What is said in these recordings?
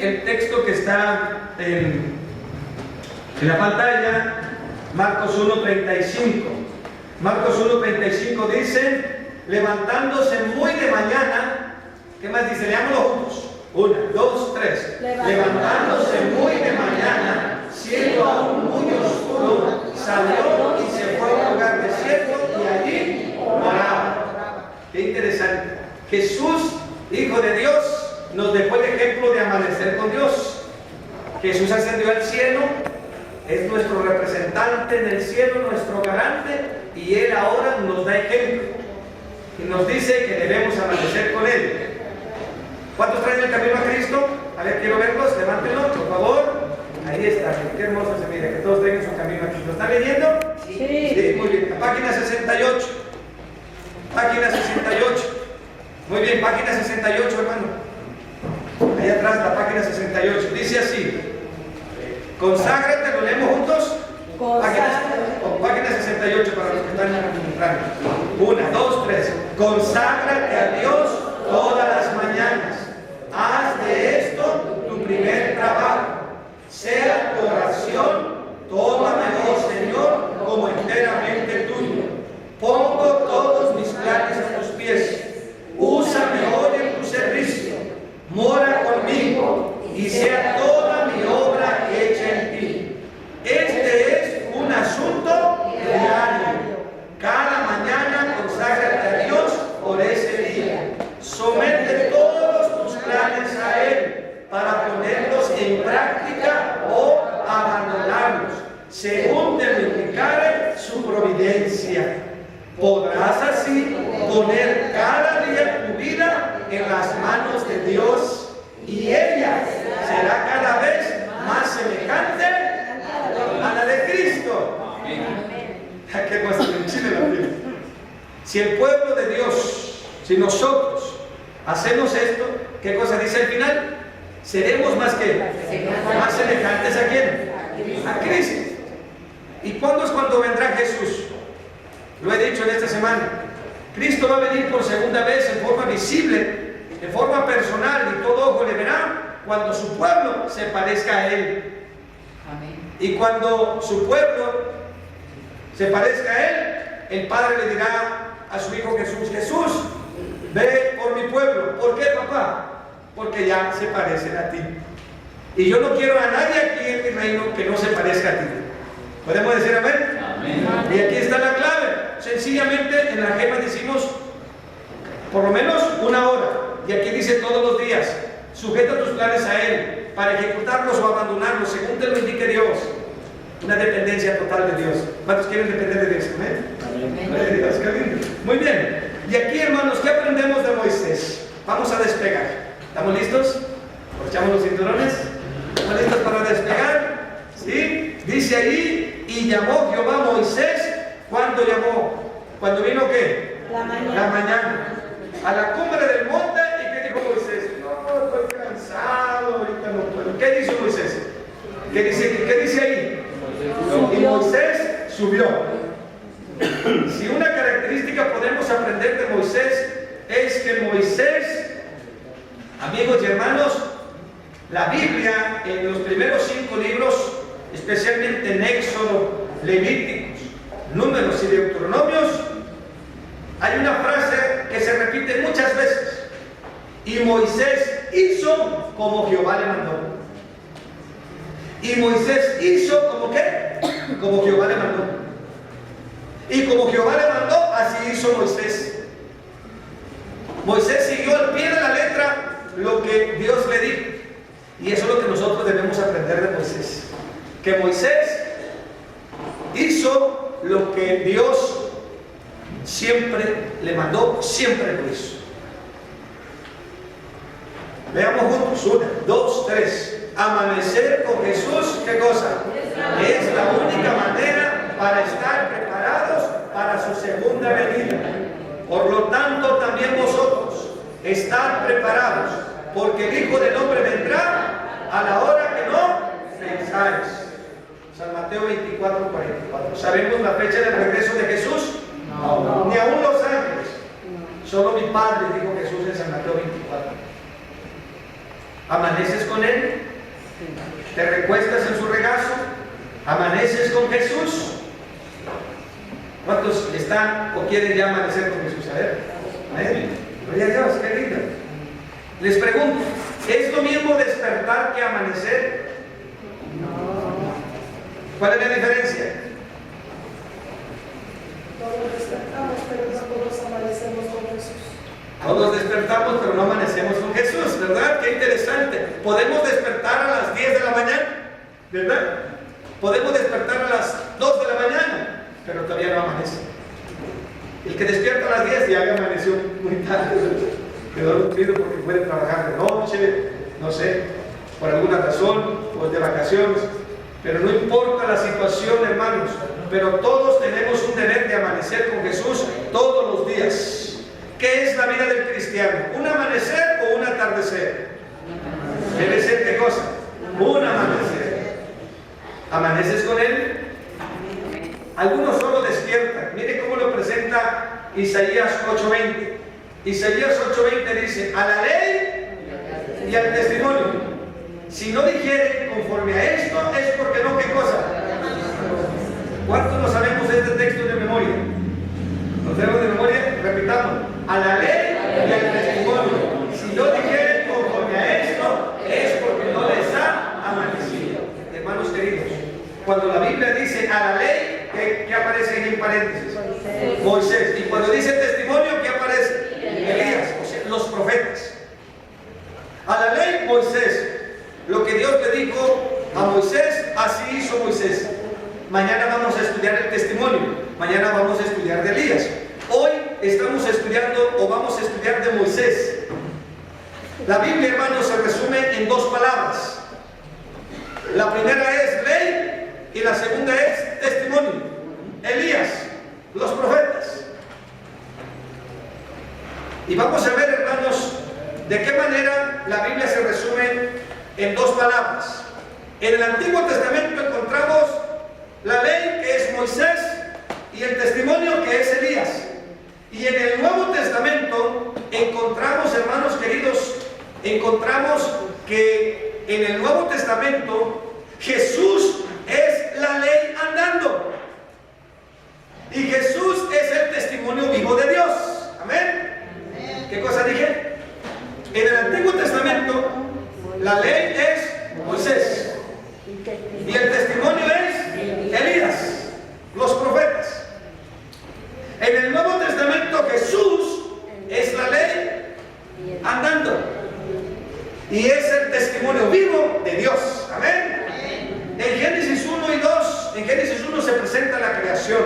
el texto que está en la pantalla, Marcos 1:35. Marcos 1:35 dice, levantándose muy de mañana, ¿qué más dice? Leámoslo juntos. 1, 2, 3. Levantándose muy de mañana, siendo aún muy oscuro, salió y se fue a un lugar desierto y allí oraba. Qué interesante. Jesús, Hijo de Dios, nos dejó el ejemplo de amanecer con Dios. Jesús ascendió al cielo, es nuestro representante en el cielo, nuestro garante, y Él ahora nos da ejemplo y nos dice que debemos amanecer con Él. ¿Cuántos traen el camino a Cristo? A ver, quiero verlos, levántenlo, por favor. Ahí está, qué hermoso se mira, que todos tengan su camino a Cristo. ¿Lo están leyendo? Sí. Sí, muy bien. Página 68. Página 68. Muy bien, página 68, hermano. Ahí atrás, la página 68. Dice así. Conságrate, ¿lo leemos juntos? Página 68 para los que están entrando. 1, 2, 3. Conságrate a Dios todas las mañanas. Haz de esto tu primer trabajo. Sea tu oración, tómame, oh Señor, como enteramente tuyo. Pongo todos mis planes a tus pies. Úsame hoy en tu servicio. Mora conmigo y sea toda mi obra hecha en ti. Este es un asunto diario. Cada mañana conságrate a Dios por ese día. Somete todos tus planes a Él para ponerlos en práctica o abandonarlos, según te indicare su providencia. Podrás así poner cada día tu vida en las manos de Dios y ella será cada vez más semejante a la de Cristo. Amén. ¿Qué más en Chile la Biblia? Si el pueblo de Dios, si nosotros hacemos esto, ¿qué cosa dice al final? Seremos más que más semejantes a quién? A Cristo. ¿Y cuándo es cuando vendrá Jesús? Lo he dicho en esta semana. Cristo va a venir por segunda vez en forma visible, en forma personal, y todo ojo le verá cuando su pueblo se parezca a Él. Amén. Y cuando su pueblo se parezca a Él, el Padre le dirá a su Hijo Jesús: Jesús, ve por mi pueblo. ¿Por qué, papá? Porque ya se parecen a ti. Y yo no quiero a nadie aquí en mi reino que no se parezca a ti. ¿Podemos decir amén? Amén. Y aquí está la clave. Sencillamente en la gema decimos por lo menos 1 hora. Y aquí dice todos los días. Sujeta tus planes a Él para ejecutarlos o abandonarlos según te lo indique Dios. Una dependencia total de Dios. ¿Cuántos quieren depender de Dios? Amén. Amén. Dios, qué lindo. Muy bien. Y aquí, hermanos, ¿qué aprendemos de Moisés? Vamos a despegar. ¿Estamos listos? ¿Echamos los cinturones? ¿Estamos listos para despegar? ¿Sí? Dice ahí, y llamó Jehová a Moisés. ¿Cuándo llamó? ¿Cuándo vino qué? La mañana. La mañana. A la cumbre del monte. ¿Y qué dijo Moisés? No, estoy cansado, ahorita no puedo. ¿Qué dice Moisés? ¿Qué dice ahí? Y Moisés subió. Si una característica podemos aprender de Moisés es que Moisés, amigos y hermanos, la Biblia en los primeros 5 libros, especialmente en Éxodo, Levíticos, Números y Deuteronomios, hay una frase que se repite muchas veces: y Moisés hizo como Jehová le mandó. Y Moisés hizo como ¿qué? Como Jehová le mandó. Y como Jehová le mandó, así hizo Moisés. Moisés siguió al pie de la letra lo que Dios le dijo. Y eso es lo que nosotros debemos aprender de Moisés. Que Moisés hizo lo que Dios siempre le mandó, siempre lo hizo. Veamos juntos, 1, 2, 3. Amanecer con Jesús, ¿qué cosa? Es la única manera para estar preparados para su segunda venida. Por lo tanto, también vosotros estad preparados, porque el Hijo del Hombre vendrá a la hora que no pensáis. San Mateo 24, 44. ¿Sabemos la fecha del regreso de Jesús? No. Ni aún los ángeles. Solo mi Padre, dijo Jesús en San Mateo 24. ¿Amaneces con Él? ¿Te recuestas en su regazo? ¿Amaneces con Jesús? ¿Cuántos están o quieren ya amanecer con Jesús? A ver, amén. Gloria a Dios, qué lindo. Les pregunto, ¿es lo mismo despertar que amanecer? ¿Cuál es la diferencia? Todos despertamos, pero no todos amanecemos con Jesús. Todos despertamos, pero no amanecemos con Jesús, ¿verdad? Qué interesante. Podemos despertar a las 10 de la mañana, ¿verdad? Podemos despertar a las 2 de la mañana, pero todavía no amanece. El que despierta a las 10 ya amaneció muy tarde. Quedó dormido porque puede trabajar de noche, no sé, por alguna razón, o de vacaciones. Pero no importa la situación, hermanos, pero todos tenemos un deber de amanecer con Jesús todos los días. ¿Qué es la vida del cristiano? ¿Un amanecer o un atardecer? Debe ser ¿qué cosa? Un amanecer. ¿Amaneces con Él? Algunos solo despiertan. Mire cómo lo presenta Isaías 8:20. Isaías 8:20 dice: a la ley y al testimonio. Si no dijeren conforme a esto, es porque no, ¿qué cosa? ¿Cuántos no sabemos este texto de memoria? ¿Lo sabemos de memoria? Repitamos: a la ley y al testimonio. Si no dijeren conforme a esto, es porque no les ha amanecido. Hermanos queridos, cuando la Biblia dice a la ley, ¿qué aparece en paréntesis? Moisés. Y cuando dice testimonio, ¿qué aparece? Elías, o sea, los profetas. A la ley, Moisés. Lo que Dios le dijo a Moisés, así hizo Moisés. Mañana vamos a estudiar el testimonio. Mañana vamos a estudiar de Elías. Hoy estamos estudiando o vamos a estudiar de Moisés. La Biblia, hermanos, se resume en dos palabras. La primera es ley y la segunda es testimonio. Elías, los profetas. Y vamos a ver, hermanos, de qué manera la Biblia se resume en dos palabras. En el Antiguo Testamento encontramos la ley, que es Moisés, y el testimonio, que es Elías. Y en el Nuevo Testamento encontramos, hermanos queridos, encontramos que en el Nuevo Testamento Jesús es la ley andando. Y Jesús es el testimonio vivo de Dios. Amén. ¿Qué cosa dije? En el Antiguo Testamento la ley es Moisés y el testimonio es Elías, los profetas. En el Nuevo Testamento Jesús es la ley andando y es el testimonio vivo de Dios. Amén. En Génesis 1 y 2, en Génesis 1 se presenta la creación.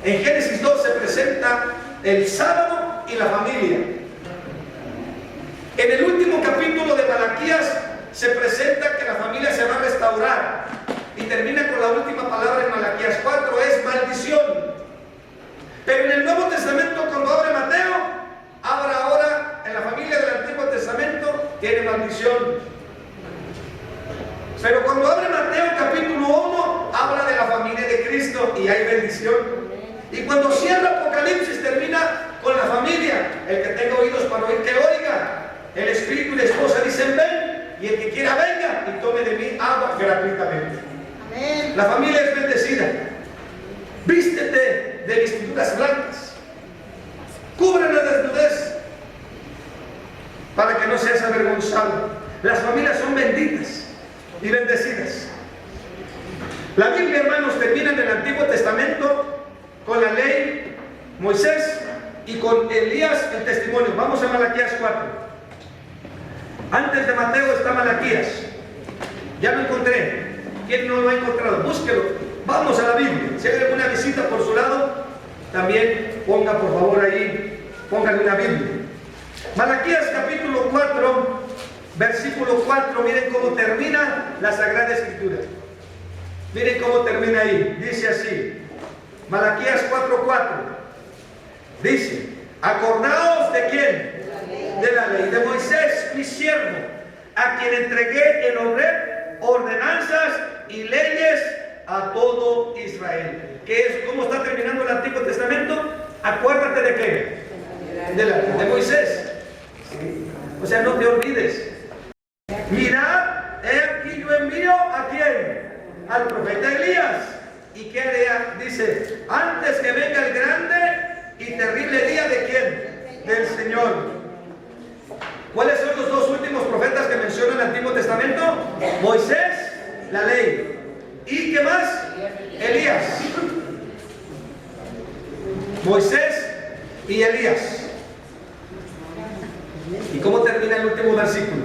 En Génesis 2 se presenta el sábado y la familia. En el último capítulo de Malaquías se presenta que la familia se va a restaurar y termina con la última palabra en Malaquías 4, es maldición. Pero en el Nuevo Testamento, cuando abre Mateo, abra ahora en la familia del Antiguo Testamento, tiene maldición. Pero cuando abre Mateo capítulo 1, habla de la familia de Cristo y hay bendición. Y cuando cierra Apocalipsis, termina con la familia. El que tenga oídos para oír, que oiga. El Espíritu y la esposa dicen ven, y el que quiera venga y tome de mí agua gratuitamente. Amén. La familia es bendecida. Vístete de vestiduras blancas, cubre la desnudez para que no seas avergonzado. Las familias son benditas y bendecidas. La Biblia, hermanos, termina en el Antiguo Testamento con la ley, Moisés, y con Elías el testimonio. Vamos a Malaquías 4. Antes de Mateo está Malaquías. Ya lo encontré. ¿Quién no lo ha encontrado? Búsquelo. Vamos a la Biblia. Si hay alguna visita por su lado, también ponga por favor ahí, póngale una Biblia. Malaquías capítulo 4, versículo 4. Miren cómo termina la Sagrada Escritura. Miren cómo termina ahí. Dice así. Malaquías 4:4. Dice: acordaos de quién. De la ley de Moisés, mi siervo, a quien entregué en ordenanzas y leyes a todo Israel. ¿Qué es? ¿Cómo está terminando el Antiguo Testamento? Acuérdate de qué. De Moisés. O sea, no te olvides. al profeta Elías. ¿Y qué haría? Dice, antes que venga el grande y terrible día de ¿quién? Del Señor. ¿Cuáles son los dos últimos profetas que menciona el Antiguo Testamento? Moisés, la ley. ¿Y qué más? Elías. Moisés y Elías. ¿Y cómo termina el último versículo?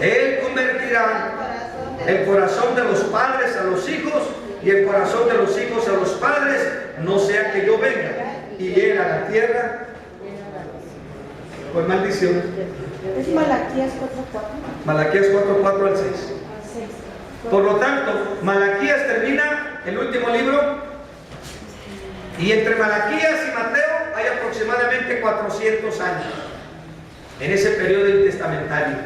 Él convertirá el corazón de los padres a los hijos y el corazón de los hijos a los padres, no sea que yo venga y hiera a la tierra por maldición. Es Malaquías 4:4. Malaquías 4:4 al 6. Por lo tanto, Malaquías termina el último libro, y entre Malaquías y Mateo hay aproximadamente 400 años en ese periodo intertestamentario.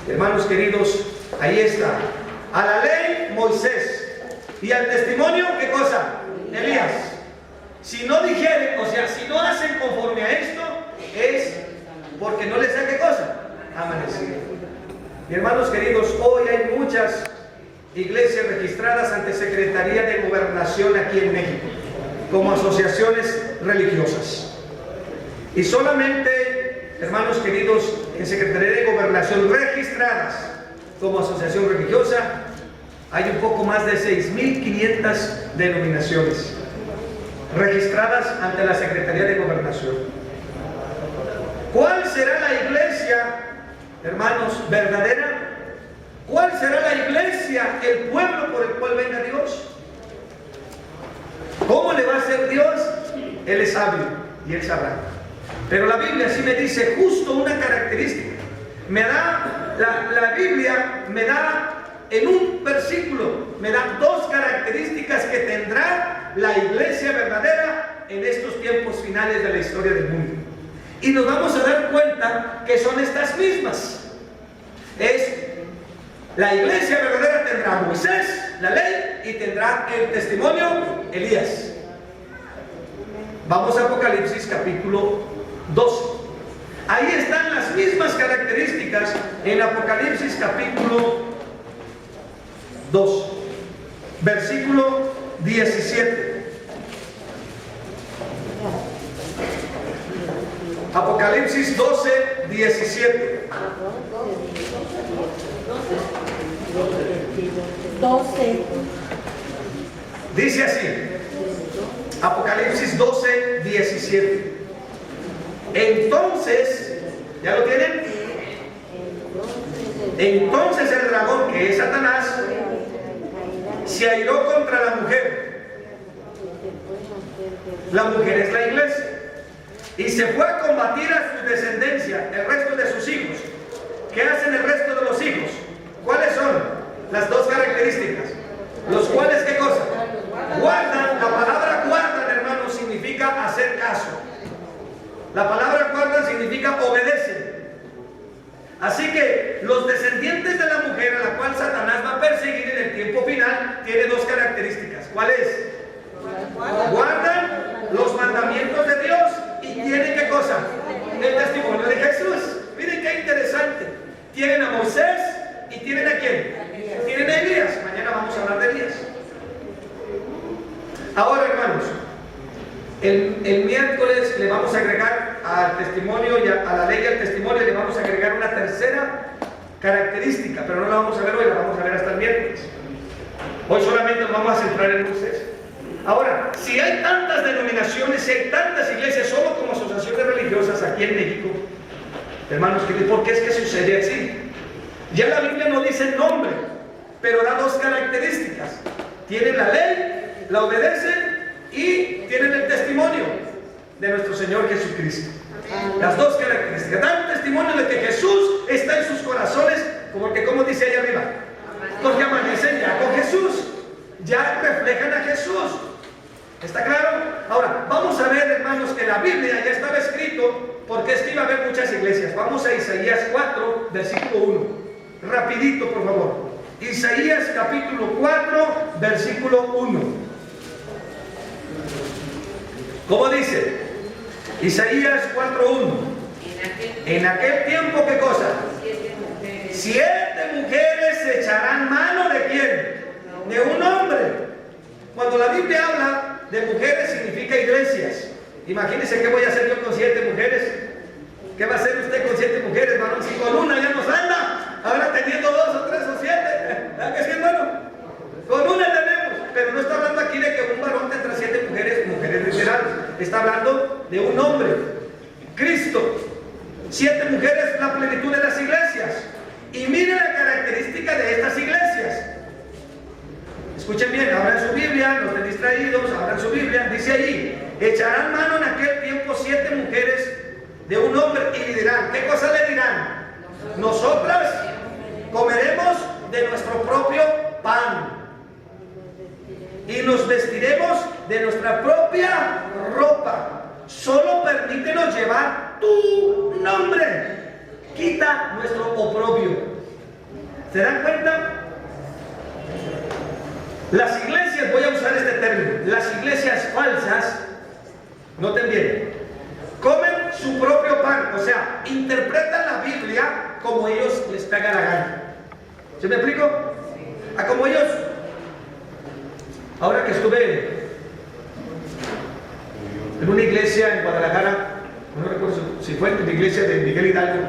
Hermanos queridos, ahí está. A la ley, Moisés, y al testimonio, ¿qué cosa? Elías. Si no dijeren, o sea, si no hacen conforme a esto, es porque no les da ¿qué cosa? Amanecido. Y hermanos queridos, hoy hay muchas iglesias registradas ante Secretaría de Gobernación aquí en México, como asociaciones religiosas. Y solamente, hermanos queridos, en Secretaría de Gobernación registradas como asociación religiosa, hay un poco más de 6.500 denominaciones registradas ante la Secretaría de Gobernación. ¿Cuál será la iglesia, hermanos, verdadera? ¿Cuál será la iglesia, el pueblo por el cual venga Dios? ¿Cómo le va a hacer Dios? Él es sabio y Él sabrá. Pero la Biblia sí me dice justo una característica. Me da, la Biblia me da en un versículo, me da dos características que tendrá la iglesia verdadera en estos tiempos finales de la historia del mundo. Y nos vamos a dar cuenta que son estas mismas. La iglesia verdadera tendrá a Moisés, la ley, y tendrá el testimonio, Elías. Vamos a Apocalipsis capítulo 12. Ahí están las mismas características en Apocalipsis capítulo 2, versículo 17. Apocalipsis 12, 17. 12. Dice así, Apocalipsis 12, 17. Entonces, ¿ya lo tienen? Entonces el dragón, que es Satanás, se airó contra la mujer. La mujer es la iglesia. Y se fue a combatir a su descendencia, el resto de sus hijos. ¿Qué hacen el resto de los hijos? ¿Cuáles son las dos características? Los cuales, ¿qué cosa? Guardan. La palabra guardan, hermanos, significa hacer caso. La palabra guardan significa obedecen. Así que los descendientes de la mujer a la cual Satanás va a perseguir en el tiempo final tiene dos características. ¿Cuál es? Guardan los mandamientos de Dios y tienen ¿qué cosa? El testimonio de Jesús. Miren qué interesante. Tienen a Moisés y tienen a ¿quién? Tienen a Elías. Mañana vamos a hablar de Elías. Ahora, hermanos, el miércoles le vamos a agregar al testimonio y a la ley y al testimonio le vamos a agregar una tercera característica, pero no la vamos a ver hoy, la vamos a ver hasta el miércoles. Hoy solamente nos vamos a centrar en Moisés. Ahora, si hay tantas denominaciones, si hay tantas iglesias solo como asociaciones religiosas aquí en México, hermanos, ¿por qué es que sucede así? Ya la Biblia no dice el nombre, pero da dos características. Tienen la ley, la obedecen y tienen el testimonio de nuestro Señor Jesucristo. Las dos características. Dan testimonio de que Jesús está en sus corazones, como dice ahí arriba, porque amanecen ya con Jesús, ya reflejan a Jesús. ¿Está claro? Ahora, vamos a ver, hermanos, que la Biblia ya estaba escrito, porque es que iba a haber muchas iglesias. Vamos a Isaías 4, versículo 1. Rapidito, por favor. Isaías capítulo 4, versículo 1. ¿Cómo dice? Isaías 4:1. En aquel tiempo, ¿qué cosa? 7 mujeres echarán mano de ¿quién? de un hombre. Cuando la Biblia habla de mujeres significa iglesias. Imagínense qué voy a hacer yo con 7 mujeres. ¿Qué va a hacer usted con 7 mujeres, varón? Si con una ya nos anda, ahora teniendo 2 o 3 o 7. ¿Verdad que sí, hermano? Con una tenemos. Pero no está hablando aquí de que un varón tendrá 7 mujeres, mujeres literales. Está hablando de un hombre. Cristo. 7 mujeres, la plenitud de las iglesias. Y miren la característica de estas iglesias. Escuchen bien, abran su Biblia, no estén distraídos, abran su Biblia. Dice allí: echarán mano en aquel tiempo 7 mujeres de un hombre y le dirán. ¿Qué cosa le dirán? Nosotras comeremos de nuestro propio pan y nos vestiremos de nuestra propia ropa. Solo permítenos llevar tu nombre. Quita nuestro oprobio. ¿Se dan cuenta? Las iglesias, voy a usar este término, las iglesias falsas, noten bien, comen su propio pan, o sea, interpretan la Biblia como ellos les pega la gana. ¿Se me explico? A como ellos. Ahora que estuve en una iglesia en Guadalajara, no recuerdo si fue en la iglesia de Miguel Hidalgo,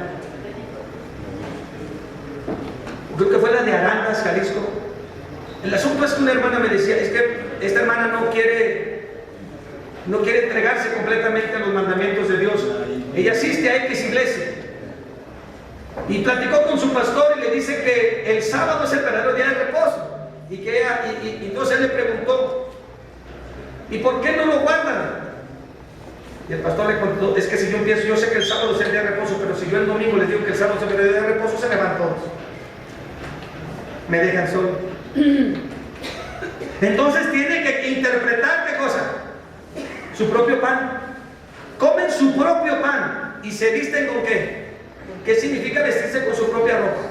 creo que fue la de Arandas, Jalisco. El asunto es que una hermana me decía, es que esta hermana no quiere entregarse completamente a los mandamientos de Dios. Ella asiste a X iglesia y platicó con su pastor y le dice que el sábado es el verdadero día de reposo, y que ella, y entonces él le preguntó, ¿y por qué no lo guardan? Y el pastor le contó, es que si yo empiezo, yo sé que el sábado es el día de reposo, pero si yo el domingo les digo que el sábado es el día de reposo, se me van todos, me dejan solo. Entonces tiene que interpretar, ¿qué cosa? Su propio pan. Comen su propio pan y se visten ¿con qué? ¿Qué significa vestirse con su propia ropa?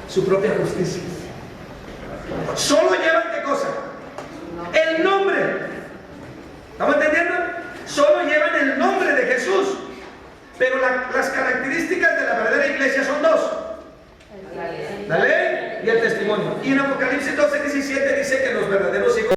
Su propia justicia. Solo llevan ¿qué cosa? El nombre. ¿Estamos entendiendo? Solo llevan el nombre de Jesús. Pero las características de la verdadera iglesia son 2: la ley y el testimonio. Y en Apocalipsis 12:17 dice que los verdaderos hijos